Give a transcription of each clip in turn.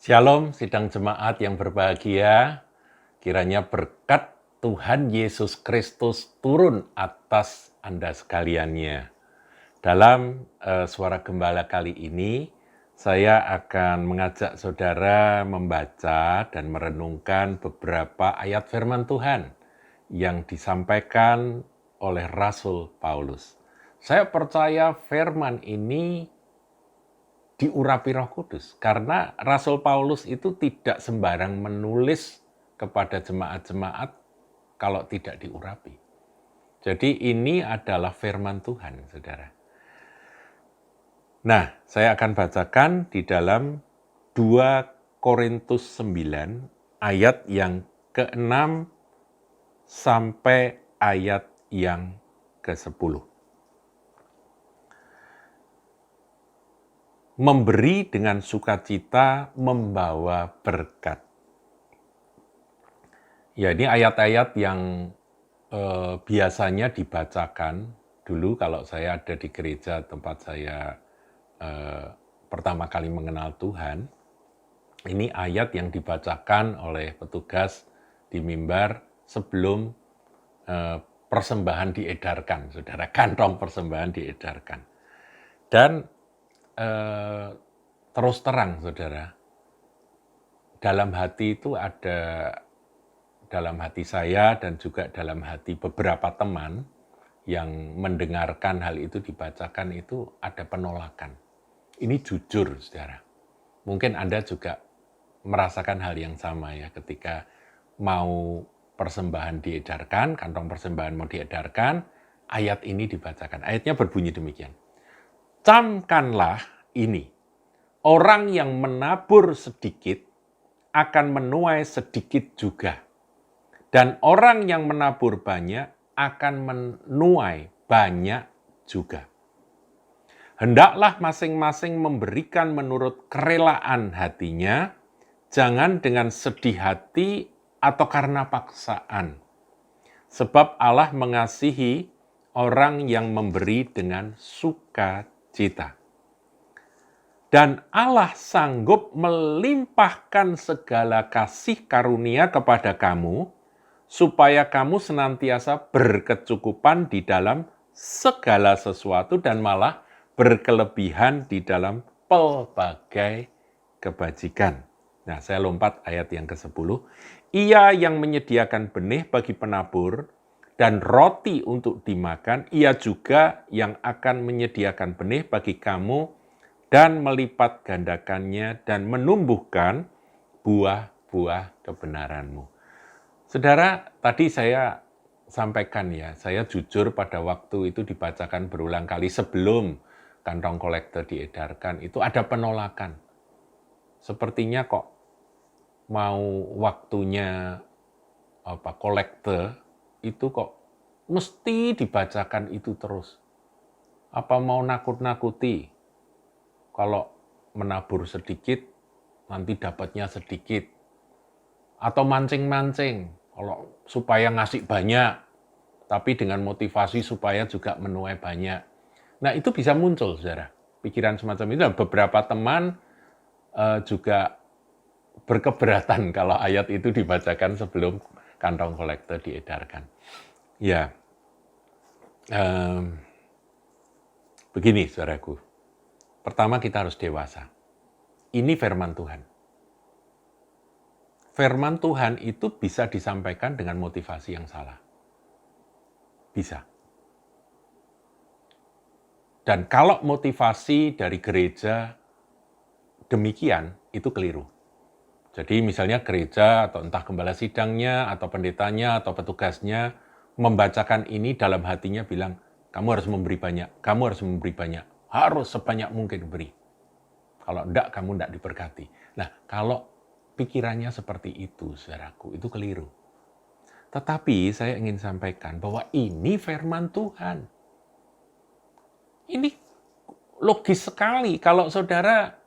Shalom, sidang jemaat yang berbahagia. Kiranya berkat Tuhan Yesus Kristus turun atas Anda sekaliannya. Dalam Suara Gembala kali ini, saya akan mengajak saudara membaca dan merenungkan beberapa ayat firman Tuhan yang disampaikan oleh Rasul Paulus. Saya percaya firman ini diurapi Roh Kudus, karena Rasul Paulus itu tidak sembarang menulis kepada jemaat-jemaat kalau tidak diurapi. Jadi ini adalah firman Tuhan, saudara. Nah, saya akan bacakan di dalam 2 Korintus 9 ayat yang ke-6 sampai ayat yang ke-10. Memberi dengan sukacita membawa berkat. Ya, ini ayat-ayat yang biasanya dibacakan dulu kalau saya ada di gereja tempat saya pertama kali mengenal Tuhan. Ini ayat yang dibacakan oleh petugas di mimbar sebelum persembahan diedarkan, saudara, kantong persembahan diedarkan. Dan terus terang, saudara, dalam hati itu ada, dalam hati saya dan juga dalam hati beberapa teman yang mendengarkan hal itu dibacakan itu ada penolakan. Ini jujur, saudara. Mungkin Anda juga merasakan hal yang sama ya, ketika mau persembahan diedarkan, kantong persembahan mau diedarkan, ayat ini dibacakan. Ayatnya berbunyi demikian. Camkanlah ini, orang yang menabur sedikit akan menuai sedikit juga. Dan orang yang menabur banyak akan menuai banyak juga. Hendaklah masing-masing memberikan menurut kerelaan hatinya, jangan dengan sedih hati atau karena paksaan. Sebab Allah mengasihi orang yang memberi dengan sukacita. Dan Allah sanggup melimpahkan segala kasih karunia kepada kamu, supaya kamu senantiasa berkecukupan di dalam segala sesuatu dan malah berkelebihan di dalam pelbagai kebajikan. Nah, saya lompat ayat yang ke-10. Ia yang menyediakan benih bagi penabur dan roti untuk dimakan, ia juga yang akan menyediakan benih bagi kamu dan melipat gandakannya dan menumbuhkan buah-buah kebenaranmu. Saudara, tadi saya sampaikan ya, saya jujur pada waktu itu dibacakan berulang kali sebelum kantong kolektor diedarkan, itu ada penolakan. Sepertinya kok mau waktunya kolektor itu kok mesti dibacakan itu terus. Apa mau nakut-nakuti? Kalau menabur sedikit, nanti dapatnya sedikit. Atau mancing-mancing, kalau supaya ngasih banyak, tapi dengan motivasi supaya juga menuai banyak. Nah, itu bisa muncul, saudara. Pikiran semacam itu. Beberapa teman juga berkeberatan kalau ayat itu dibacakan sebelum kantong kolektor diedarkan. Ya, begini, saudaraku. Pertama, kita harus dewasa. Ini firman Tuhan. Firman Tuhan itu bisa disampaikan dengan motivasi yang salah. Bisa. Dan kalau motivasi dari gereja demikian, itu keliru. Jadi misalnya gereja atau entah gembala sidangnya atau pendetanya atau petugasnya membacakan ini dalam hatinya bilang, kamu harus memberi banyak, kamu harus memberi banyak, harus sebanyak mungkin beri. Kalau enggak, kamu enggak diberkati. Nah, kalau pikirannya seperti itu, saudaraku, itu keliru. Tetapi saya ingin sampaikan bahwa ini firman Tuhan. Ini logis sekali kalau saudara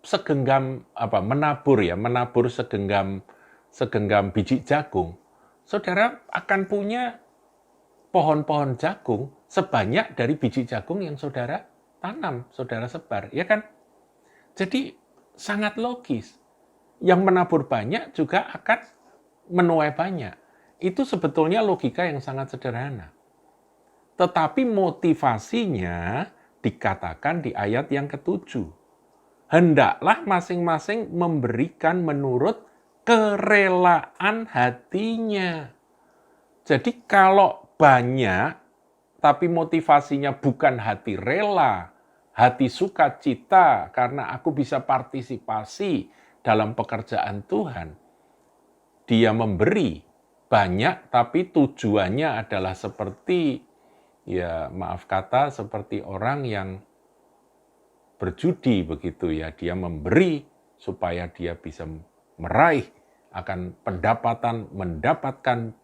segenggam menabur segenggam biji jagung, saudara akan punya pohon-pohon jagung sebanyak dari biji jagung yang saudara tanam, saudara sebar, ya kan? Jadi sangat logis. yang menabur banyak juga akan menuai banyak. Itu sebetulnya logika yang sangat sederhana. Tetapi motivasinya dikatakan di ayat yang ke-7. Hendaklah masing-masing memberikan menurut kerelaan hatinya. Jadi kalau banyak, tapi motivasinya bukan hati rela, hati sukacita karena aku bisa partisipasi dalam pekerjaan Tuhan, dia memberi banyak tapi tujuannya adalah seperti, ya maaf kata, seperti orang yang berjudi begitu ya, dia memberi supaya dia bisa meraih akan pendapatan, mendapatkan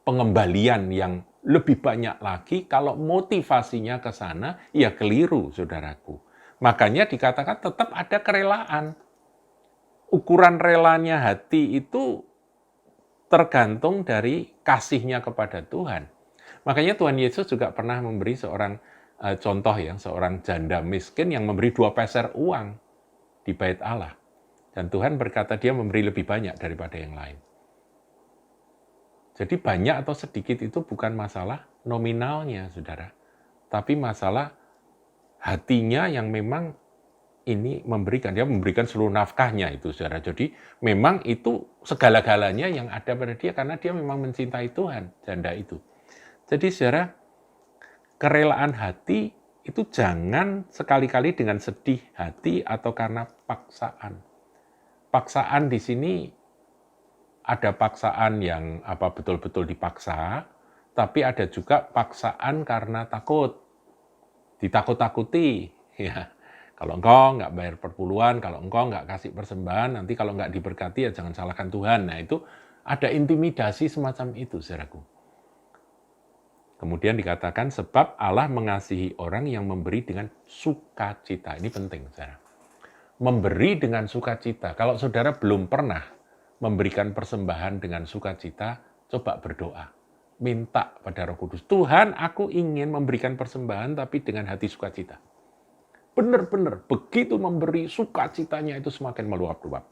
pengembalian yang lebih banyak lagi. Kalau motivasinya ke sana, ya keliru, saudaraku. Makanya dikatakan tetap ada kerelaan. Ukuran relanya hati itu tergantung dari kasihnya kepada Tuhan. Makanya Tuhan Yesus juga pernah memberi seorang contoh ya, seorang janda miskin yang memberi 2 peser uang di bait Allah. Dan Tuhan berkata dia memberi lebih banyak daripada yang lain. Jadi banyak atau sedikit itu bukan masalah nominalnya, saudara. Tapi masalah hatinya yang memang ini memberikan. Dia memberikan seluruh nafkahnya itu, saudara. Jadi memang itu segala-galanya yang ada pada dia karena dia memang mencintai Tuhan, janda itu. Jadi saudara, kerelaan hati itu jangan sekali-kali dengan sedih hati atau karena paksaan. Paksaan di sini ada paksaan yang betul-betul dipaksa, tapi ada juga paksaan karena takut, ditakut-takuti. Ya, kalau engkau nggak bayar perpuluhan, kalau engkau nggak kasih persembahan, nanti kalau nggak diberkati ya jangan salahkan Tuhan. Nah itu ada intimidasi semacam itu, saudaraku. Kemudian dikatakan sebab Allah mengasihi orang yang memberi dengan sukacita. Ini penting, saudara. Memberi dengan sukacita. Kalau saudara belum pernah memberikan persembahan dengan sukacita, coba berdoa. Minta pada Roh Kudus, Tuhan, aku ingin memberikan persembahan tapi dengan hati sukacita. Benar-benar, begitu memberi sukacitanya itu semakin meluap-luap.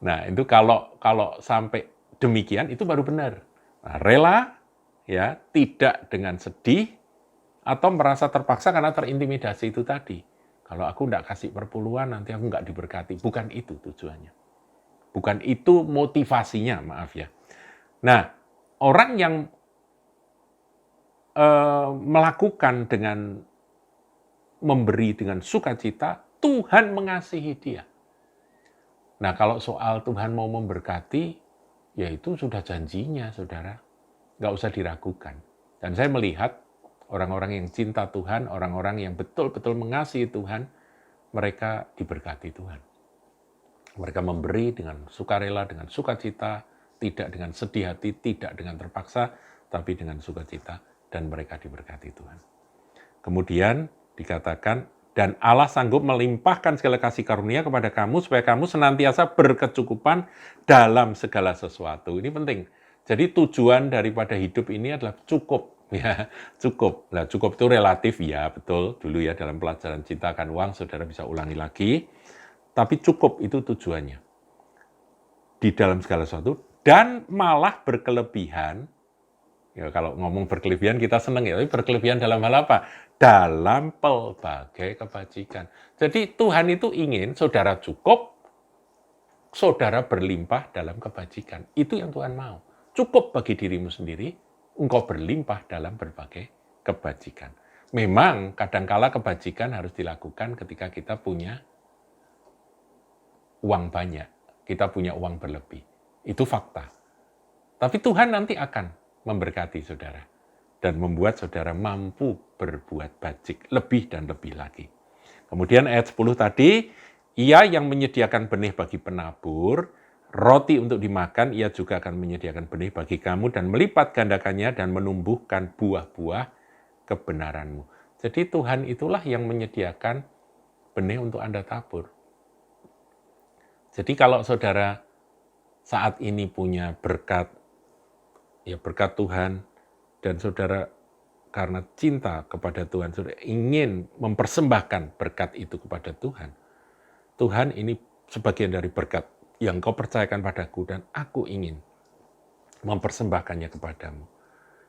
Nah, itu kalau sampai demikian, itu baru benar. Nah, rela, ya, tidak dengan sedih, atau merasa terpaksa karena terintimidasi itu tadi. Kalau aku nggak kasih perpuluhan, nanti aku nggak diberkati. Bukan itu tujuannya. Bukan itu motivasinya, maaf ya. Nah, orang yang melakukan dengan memberi dengan sukacita, Tuhan mengasihi dia. Nah, kalau soal Tuhan mau memberkati, ya itu sudah janjinya, saudara. Nggak usah diragukan. Dan saya melihat orang-orang yang cinta Tuhan, orang-orang yang betul-betul mengasihi Tuhan, mereka diberkati Tuhan. Mereka memberi dengan sukarela, dengan sukacita, tidak dengan sedih hati, tidak dengan terpaksa, tapi dengan sukacita, dan mereka diberkati Tuhan. Kemudian dikatakan, dan Allah sanggup melimpahkan segala kasih karunia kepada kamu, supaya kamu senantiasa berkecukupan dalam segala sesuatu. Ini penting. Jadi tujuan daripada hidup ini adalah cukup. Ya, cukup. Nah, cukup itu relatif, ya betul. Dulu ya dalam pelajaran cinta akan uang, saudara bisa ulangi lagi. Tapi cukup itu tujuannya. Di dalam segala sesuatu, dan malah berkelebihan. Ya, kalau ngomong berkelebihan kita senang ya, tapi berkelebihan dalam hal apa? Dalam pelbagai kebajikan. Jadi Tuhan itu ingin saudara cukup, saudara berlimpah dalam kebajikan. Itu yang Tuhan mau. Cukup bagi dirimu sendiri, engkau berlimpah dalam berbagai kebajikan. Memang kadangkala kebajikan harus dilakukan ketika kita punya uang banyak, kita punya uang berlebih. Itu fakta. Tapi Tuhan nanti akan memberkati saudara dan membuat saudara mampu berbuat bajik lebih dan lebih lagi. Kemudian ayat 10 tadi, ia yang menyediakan benih bagi penabur, roti untuk dimakan, ia juga akan menyediakan benih bagi kamu dan melipat gandakannya dan menumbuhkan buah-buah kebenaranmu. Jadi Tuhan itulah yang menyediakan benih untuk Anda tabur. Jadi kalau saudara saat ini punya berkat, ya berkat Tuhan, dan saudara karena cinta kepada Tuhan, saudara ingin mempersembahkan berkat itu kepada Tuhan, Tuhan ini sebagian dari berkat yang kau percayakan padaku dan aku ingin mempersembahkannya kepadamu.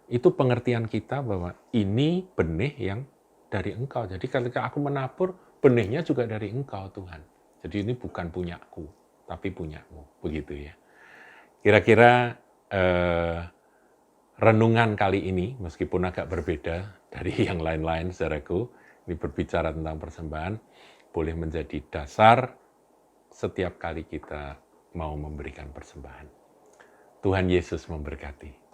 Itu pengertian kita bahwa ini benih yang dari Engkau. Jadi ketika aku menabur, benihnya juga dari Engkau, Tuhan. Jadi ini bukan punyaku, tapi punyamu. Begitu ya. Kira-kira renungan kali ini, meskipun agak berbeda dari yang lain-lain, saudaraku, ini berbicara tentang persembahan, boleh menjadi dasar setiap kali kita mau memberikan persembahan. Tuhan Yesus memberkati.